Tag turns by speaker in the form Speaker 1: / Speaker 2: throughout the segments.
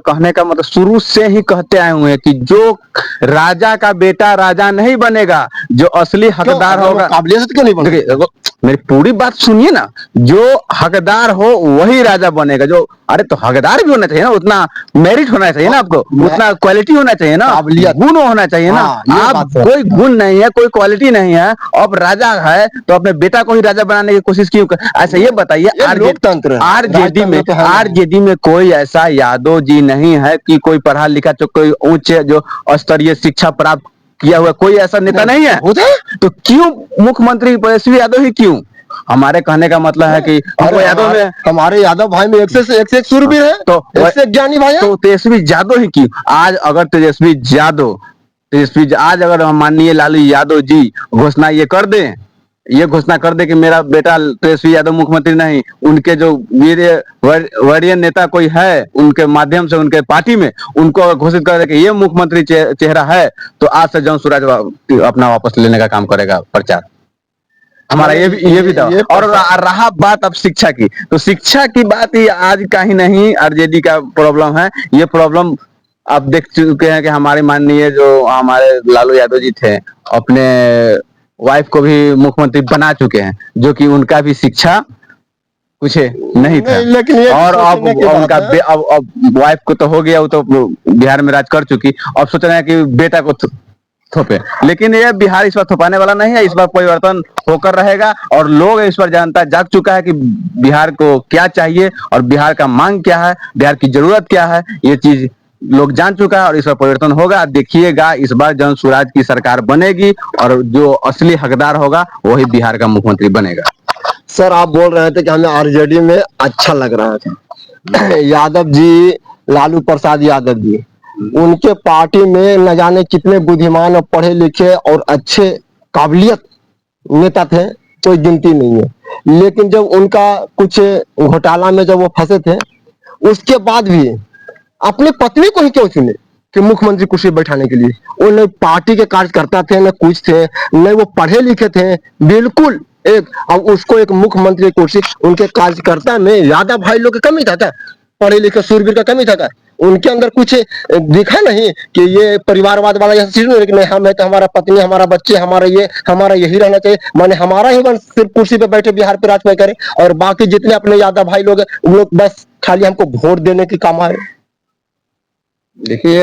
Speaker 1: कहने का मतलब शुरू से ही कहते आए हुए हैं कि जो राजा का बेटा राजा नहीं बनेगा, जो असली हकदार होगा।
Speaker 2: काबिलियत क्यों नहीं बनेगा?
Speaker 1: मेरी पूरी बात सुनिए ना, जो हकदार हो वही राजा बनेगा। जो अरे तो हकदार भी होना चाहिए ना, उतना मेरिट होना चाहिए ना, आपको उतना क्वालिटी होना चाहिए ना, गुण होना चाहिए ना। आप कोई गुण नहीं है, कोई क्वालिटी नहीं है, अब राजा है तो अपने बेटा को ही राजा बनाने की कोशिश क्यों कर? ऐसा ये बताइए, आरजेडी में कोई ऐसा यादव जी नहीं है कि कोई पढ़ा लिखा जो कोई उच्च जो स्तरीय शिक्षा प्राप्त किया हुआ कोई ऐसा नेता नहीं है। तो क्यों मुख्यमंत्री तेजस्वी यादव ही क्यों? हमारे कहने का मतलब है कि यादव में
Speaker 2: हमारे यादव भाई में एक से एक शूरवीर है, तो एक से एक ज्ञानी भाई है।
Speaker 1: तो तेजस्वी यादव ही क्यों? आज अगर आज अगर माननीय लालू यादव जी घोषणा ये घोषणा कर दे कि मेरा बेटा तेजस्वी यादव मुख्यमंत्री नहीं, उनके जो वरीय नेता कोई है उनके माध्यम से उनके पार्टी में उनको घोषित कर दे कि ये मुख्यमंत्री चेहरा है, तो आज से जौन सूरज अपना वापस लेने का काम करेगा प्रचार। हमारा ये भी था। और रहा बात अब शिक्षा की, तो शिक्षा की बात ही आज का ही नहीं आरजेडी का प्रॉब्लम है। ये प्रॉब्लम आप देख चुके हैं कि हमारे माननीय जो हमारे लालू यादव जी थे अपने वाइफ को भी मुख्यमंत्री बना चुके हैं, जो कि उनका भी शिक्षा कुछ नहीं था। और अब उनका अब वाइफ को तो हो गया, वो तो बिहार में राज कर चुकी, अब सोच रहे हैं कि बेटा को थोपे। लेकिन ये बिहार इस बार थोपाने वाला नहीं है, इस बार परिवर्तन होकर रहेगा। और लोग इस पर जनता जाग चुका है कि बिहार को क्या चाहिए और बिहार का मांग क्या है, बिहार की जरूरत क्या है, ये चीज लोग जान चुका है और इस पर परिवर्तन होगा। देखिएगा इस बार जन स्वराज की सरकार बनेगी और जो असली हकदार होगा वही बिहार का मुख्यमंत्री बनेगा।
Speaker 2: सर आप बोल रहे थे कि हमें आरजेडी में अच्छा लग रहा था। यादव जी, लालू प्रसाद यादव जी, उनके पार्टी में न जाने कितने बुद्धिमान और पढ़े लिखे और अच्छे काबिलियत नेता थे, कोई गिनती नहीं है। लेकिन जब उनका कुछ घोटाला में जब वो फंसे थे, उसके बाद भी अपनी पत्नी को ही क्यों चुने कि मुख्यमंत्री कुर्सी बैठाने के लिए? वो न पार्टी के कार्यकर्ता थे, न कुछ थे, न वो पढ़े लिखे थे, बिल्कुल एक। अब उसको एक मुख्यमंत्री कुर्सी, उनके कार्यकर्ता में यादव भाई लोग की कमी था क्या? पढ़े लिखे शूरवीर का कमी था क्या? उनके अंदर कुछ दिखा नहीं कि ये परिवारवाद वाला यह चीज नहीं, हम है तो हमारा पत्नी, हमारा बच्चे, हमारा यही रहना चाहिए, माने हमारा ही सिर्फ कुर्सी पे बैठे बिहार पे राज करे, और बाकी जितने अपने यादव भाई लोग हैं उन लोग बस खाली हमको वोट देने की काम है।
Speaker 1: देखिए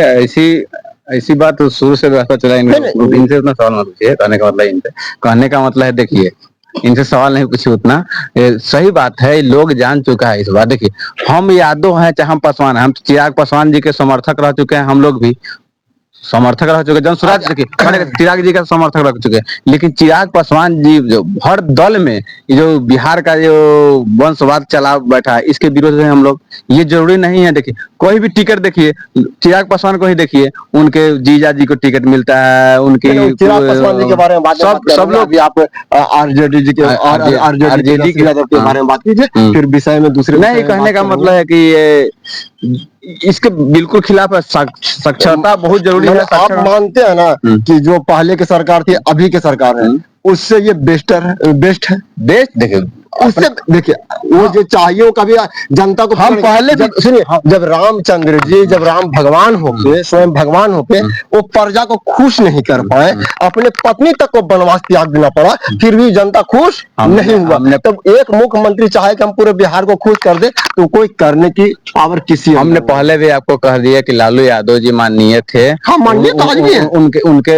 Speaker 1: ऐसी बात तो शुरू से रहता चला, इनसे उतना सवाल मत पूछिए। कहने का मतलब है देखिए, इनसे सवाल नहीं पूछिए उतना। सही बात है, लोग जान चुका है इस बात। देखिए हम यादव हैं चाहे हम पासवान हैं, हम चिराग पासवान जी के समर्थक रह चुके हैं, हम लोग भी समर्थक रह चुके, जन स्वराज चिराग जी का समर्थक रह चुके हैं। लेकिन चिराग पासवान जी जो हर दल में जो बिहार का जो वंशवाद चला बैठा है, इसके विरोध में हम लोग। ये जरूरी नहीं है। देखिए कोई भी टिकट देखिए, चिराग पासवान को ही देखिए, उनके जीजा जी को टिकट मिलता है, उनके
Speaker 2: चिराग पासवान जी के बारे में बात
Speaker 1: सब लोग
Speaker 2: आप आरजेडी जी के आरजेडी के बारे में बात कीजिए, फिर विषय में दूसरे
Speaker 1: नहीं। कहने का मतलब है कि ये इसके बिल्कुल खिलाफ है। साक्षरता बहुत जरूरी है।
Speaker 2: आप मानते हैं ना कि जो पहले की सरकार थी अभी की सरकार है, उससे ये बेस्ट है?
Speaker 1: देखिए
Speaker 2: उससे देखिए वो जो चाहिए वो कभी जनता को
Speaker 1: हम पहले
Speaker 2: सुनिए, जब रामचंद्र जी जब राम भगवान होके स्वयं भगवान होके वो प्रजा को खुश नहीं कर पाए, अपने पत्नी तक को वनवास त्याग देना पड़ा, फिर भी जनता खुश नहीं हुआ। तब एक मुख्यमंत्री चाहे कि हम पूरे बिहार को खुश कर दे, तो कोई करने की पावर किसी
Speaker 1: हमने पहले भी आपको कह दिया कि लालू यादव जी माननीय थे।
Speaker 2: हाँ माननीय तो आज भी है।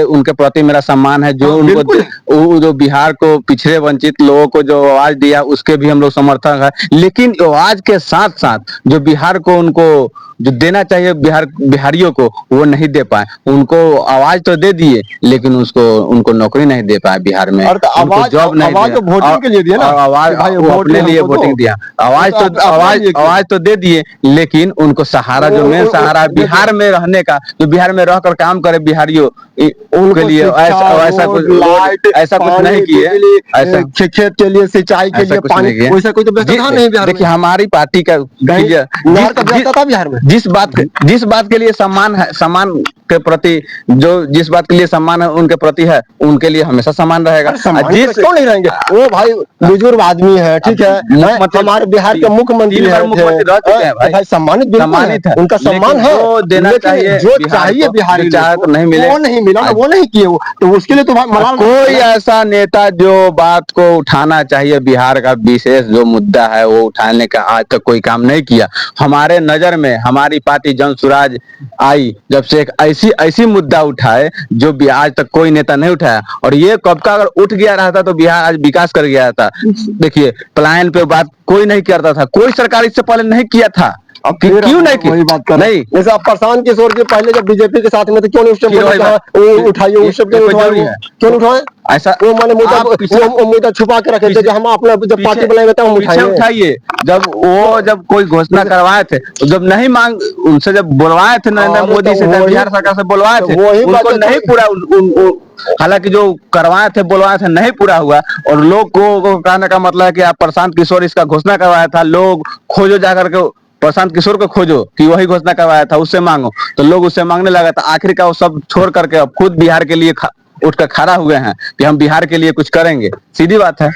Speaker 1: उनके प्रति मेरा सम्मान है। जो उनको जो बिहार को पिछड़े वंचित लोगों को जो आवाज दिया उसके भी हम लोग समर्थक है। लेकिन आवाज के साथ साथ जो बिहार को उनको जो देना चाहिए बिहारियों को वो नहीं दे पाए। उनको आवाज तो दे दिए लेकिन उनको नौकरी नहीं दे पाए बिहार में।
Speaker 2: जॉब नहीं, आवाज तो वोटिंग के लिए दिया ना,
Speaker 1: आवाज अपने लिए वोटिंग दिया, आवाज तो दे दिए, लेकिन उनको सहारा जो मेन सहारा बिहार में रहने का, जो बिहार में रहकर काम करे बिहारियों उनके लिए ऐसा कुछ नहीं किए। ऐसा
Speaker 2: खेत के लिए, सिंचाई के लिए पानी, वैसा कोई तो व्यवस्था नहीं बिहार में।
Speaker 1: देखिए हमारी पार्टी का
Speaker 2: बिहार में
Speaker 1: जिस बात के लिए सम्मान के प्रति जो जिस बात के लिए सम्मान है उनके प्रति है, उनके लिए हमेशा सम्मान रहेगा।
Speaker 2: सम्मानित तो क्यों नहीं रहेंगे? वो भाई बुजुर्ग आदमी है, ठीक है,
Speaker 1: मुख्यमंत्री
Speaker 2: हमारे बिहार के मुख्यमंत्री
Speaker 1: 3 बार
Speaker 2: है,
Speaker 1: मुख्यमंत्री रह चुके हैं भाई।
Speaker 2: भाई सम्मानित बिल्कुल
Speaker 1: सम्मानित है,
Speaker 2: उनका सम्मान
Speaker 1: लेकिन
Speaker 2: है,
Speaker 1: जो देना
Speaker 2: लेकिन
Speaker 1: चाहिए
Speaker 2: जो
Speaker 1: बिहार
Speaker 2: चाहिए
Speaker 1: को,
Speaker 2: बिहारी
Speaker 1: जो चाहे
Speaker 2: लोग
Speaker 1: तो नहीं मिले।
Speaker 2: वो नहीं मिला ना, वो नहीं किए वो, तो उसके लिए तो भाई मलाल
Speaker 1: कोई ऐसा नेता जो बात को उठाना चाहिए, बिहार का विशेष जो मुद्दा है वो उठाने का आज तक कोई काम नहीं किया। हमारे नजर में हमारी पार्टी जन स्वराज आई जब से एक ऐसी ऐसी मुद्दा उठाए जो आज तक कोई नेता नहीं उठाया, और ये कब का अगर उठ गया रहता तो बिहार आज विकास कर गया था। देखिए पलायन पे बात कोई नहीं करता था, कोई सरकार इससे पहले नहीं किया था।
Speaker 2: अब फिर
Speaker 1: क्यों नहीं
Speaker 2: वही बात कर
Speaker 1: नहीं?
Speaker 2: जैसे आप प्रशांत किशोर जी पहले जब बीजेपी के साथ में थे, क्यों नहीं उस टाइम
Speaker 1: फिर वही बात।
Speaker 2: उठाइए, उस टाइम क्यों
Speaker 1: ये कोई
Speaker 2: उठाए
Speaker 1: जरूरी
Speaker 2: वो?
Speaker 1: है?
Speaker 2: क्यों नहीं उठाए?
Speaker 1: ऐसा
Speaker 2: वो मैंने मुद्दा
Speaker 1: आप पीछे-
Speaker 2: वो मुद्दा छुपा के रखे थे कि हम अपना जब पार्टी बनाएंगे तब हम
Speaker 1: पीछे
Speaker 2: उठाएंगे।
Speaker 1: उठाइए। जब कोई घोषणा करवाए थे तो जब नहीं मांग उनसे जब बुलवाए थे नरेंद्र
Speaker 2: अरे
Speaker 1: मोदी
Speaker 2: तो
Speaker 1: से, जब
Speaker 2: वही-
Speaker 1: बिहार सरकार से बुलवाए थे,
Speaker 2: वही बात
Speaker 1: उनको
Speaker 2: है,
Speaker 1: नहीं पूरा हालांकि जो करवाए थे बुलवाए थे नहीं पूरा हुआ। और लोग को कहने का मतलब है कि आप प्रशांत किशोर इसका घोषणा करवाया था, लोग खोजो जाकर के प्रशांत किशोर को खोजो कि वही घोषणा करवाया था, उससे मांगो। तो लोग उससे मांगने लगा था। आखिरकार वो सब छोड़ करके अब खुद बिहार के लिए उठकर खड़ा हुए हैं कि हम बिहार के लिए कुछ करेंगे। सीधी बात है।